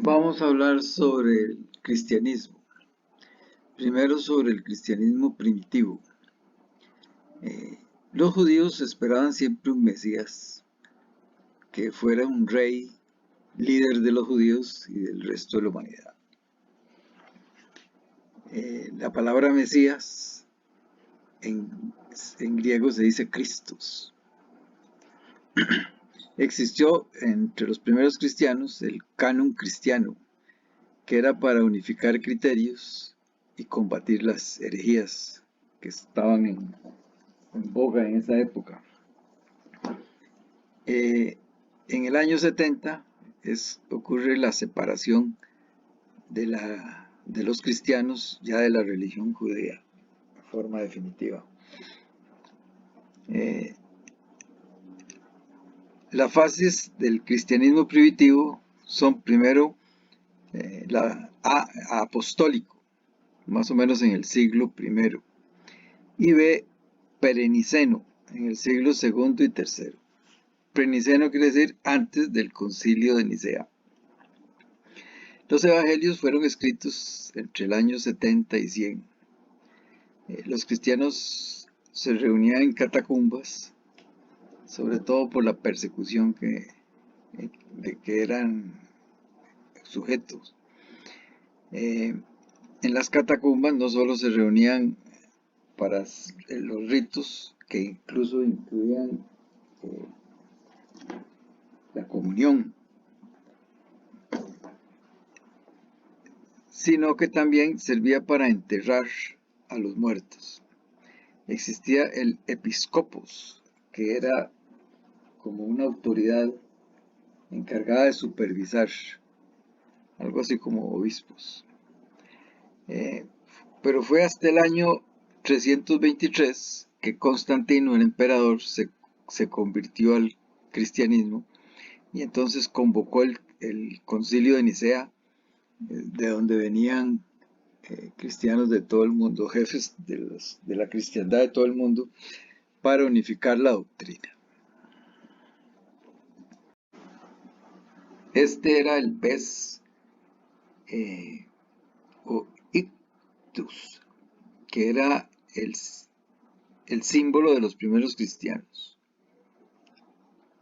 Vamos a hablar sobre el cristianismo. Primero sobre el cristianismo primitivo. Los judíos esperaban siempre un Mesías, que fuera un rey, líder de los judíos y del resto de la humanidad. La palabra Mesías en griego se dice Christos. Existió entre los primeros cristianos el canon cristiano, que era para unificar criterios y combatir las herejías que estaban en boga en esa época. En el año 70 ocurre la separación de los cristianos ya de la religión judía, de forma definitiva. Las fases del cristianismo primitivo son primero apostólico, más o menos en el siglo I, y B, pereniceno, en el siglo II y III. Pereniceno quiere decir antes del concilio de Nicea. Los evangelios fueron escritos entre el año 70 y 100. Los cristianos se reunían en catacumbas, sobre todo por la persecución de que eran sujetos. En las catacumbas no solo se reunían para los ritos, que incluso incluían la comunión, sino que también servía para enterrar a los muertos. Existía el episcopos, que era como una autoridad encargada de supervisar, algo así como obispos. Pero fue hasta el año 323 que Constantino, el emperador, se convirtió al cristianismo y entonces convocó el concilio de Nicea, de donde venían cristianos de todo el mundo, jefes de la cristiandad de todo el mundo, para unificar la doctrina. Este era el pez o ictus, que era el símbolo de los primeros cristianos.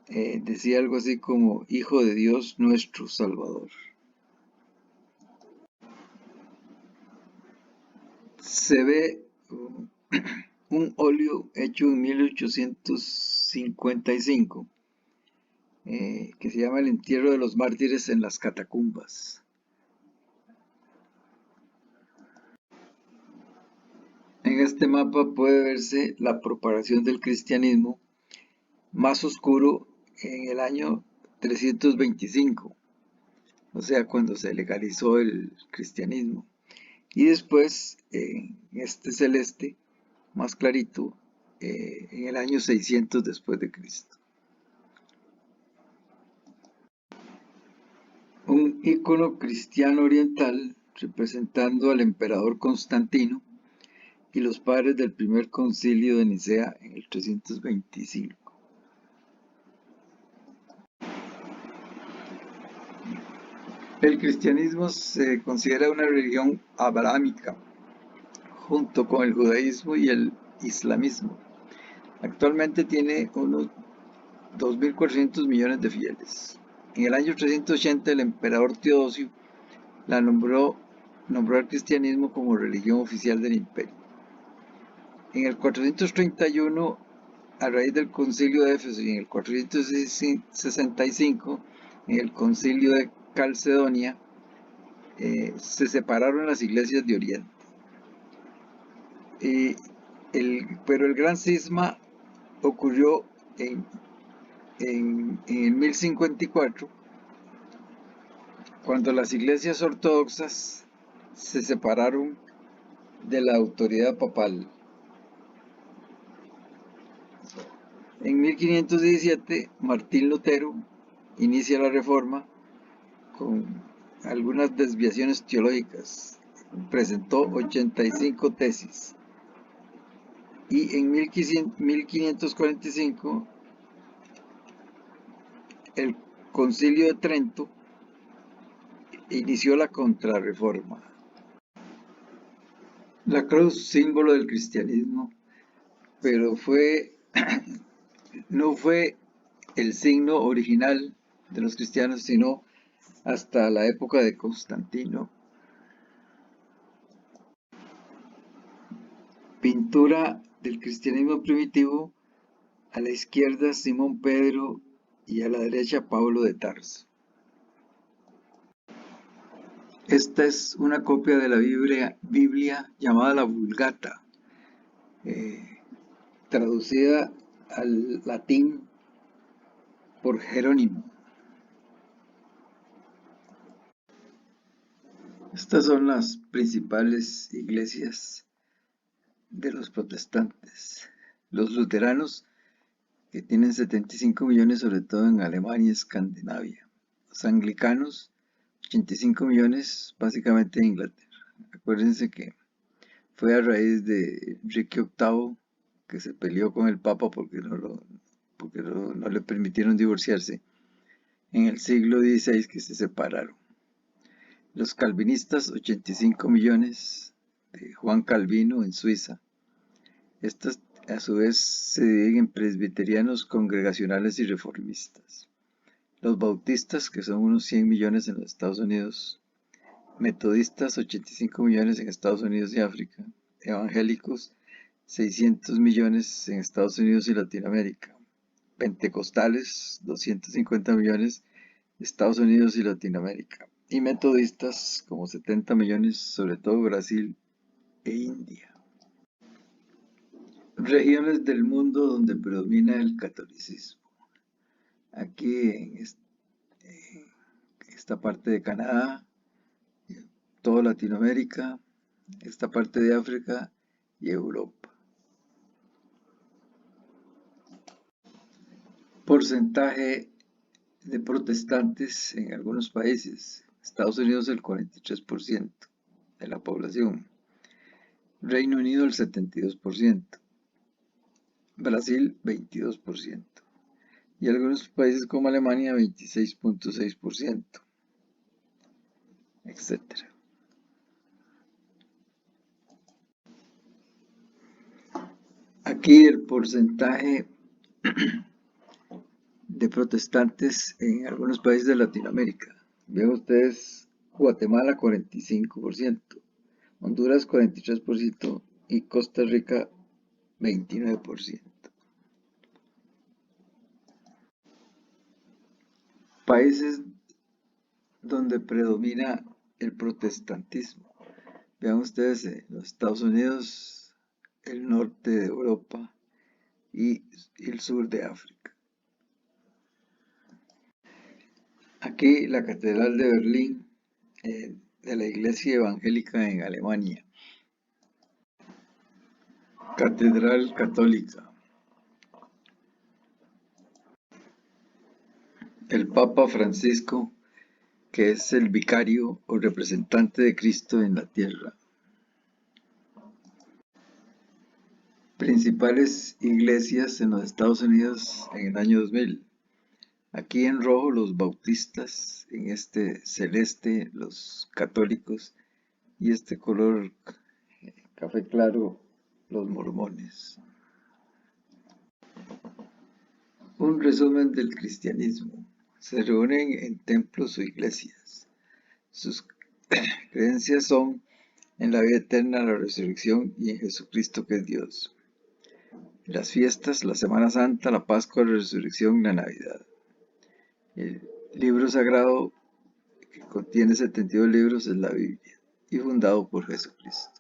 Decía algo así como Hijo de Dios nuestro Salvador. Se ve un óleo hecho en 1855 que se llama El entierro de los mártires en las catacumbas. En este mapa puede verse la propagación del cristianismo más oscuro en el año 325, o sea, cuando se legalizó el cristianismo. Y después, en este celeste, más clarito, en el año 600 después de Cristo. Un ícono cristiano oriental representando al emperador Constantino y los padres del primer concilio de Nicea en el 325. El cristianismo se considera una religión abrahámica, junto con el judaísmo y el islamismo. Actualmente tiene unos 2.400 millones de fieles. En el año 380 el emperador Teodosio nombró al cristianismo como religión oficial del imperio. En el 431, a raíz del concilio de Éfeso, y en el 465, en el concilio de Calcedonia, se separaron las iglesias de Oriente. Pero el gran cisma ocurrió en el 1054, cuando las iglesias ortodoxas se separaron de la autoridad papal. En 1517, Martín Lutero inicia la Reforma con algunas desviaciones teológicas. Presentó 85 tesis. Y en 1545, el Concilio de Trento inició la Contrarreforma. La cruz, símbolo del cristianismo, pero no fue el signo original de los cristianos, sino hasta la época de Constantino. Pintura del cristianismo primitivo, a la izquierda Simón Pedro y a la derecha Pablo de Tarso. Esta es una copia de la Biblia llamada la Vulgata, traducida al latín por Jerónimo. Estas son las principales iglesias de los protestantes. Los luteranos, que tienen 75 millones, sobre todo en Alemania y Escandinavia. Los anglicanos, 85 millones, básicamente en Inglaterra. Acuérdense que fue a raíz de Enrique VIII que se peleó con el Papa porque no le permitieron divorciarse. En el siglo XVI que se separaron. Los calvinistas, 85 millones, de Juan Calvino en Suiza. Estas a su vez se dividen en presbiterianos, congregacionales y reformistas. Los bautistas, que son unos 100 millones en los Estados Unidos. Metodistas, 85 millones en Estados Unidos y África. Evangélicos, 600 millones en Estados Unidos y Latinoamérica. Pentecostales, 250 millones, Estados Unidos y Latinoamérica. Y metodistas, como 70 millones, sobre todo Brasil e India. Regiones del mundo donde predomina el catolicismo. Aquí en esta parte de Canadá, toda Latinoamérica, esta parte de África y Europa. Porcentaje de protestantes en algunos países. Estados Unidos el 43% de la población. Reino Unido el 72%. Brasil 22%. Y algunos países como Alemania 26.6%, etc. Aquí el porcentaje de protestantes en algunos países de Latinoamérica. Ven ustedes, Guatemala 45%, Honduras 43% y Costa Rica 29%. Países donde predomina el protestantismo. Vean ustedes los Estados Unidos, el norte de Europa y el sur de África. Aquí la Catedral de Berlín, de la Iglesia Evangélica en Alemania. Catedral Católica. El Papa Francisco, que es el vicario o representante de Cristo en la tierra. Principales iglesias en los Estados Unidos en el año 2000. Aquí en rojo los bautistas, en este celeste los católicos y este color café claro los mormones. Un resumen del cristianismo. Se reúnen en templos o iglesias. Sus creencias son en la vida eterna, la resurrección y en Jesucristo que es Dios. Las fiestas, la Semana Santa, la Pascua, la Resurrección, la Navidad. El libro sagrado, que contiene 72 libros, es la Biblia y fundado por Jesucristo.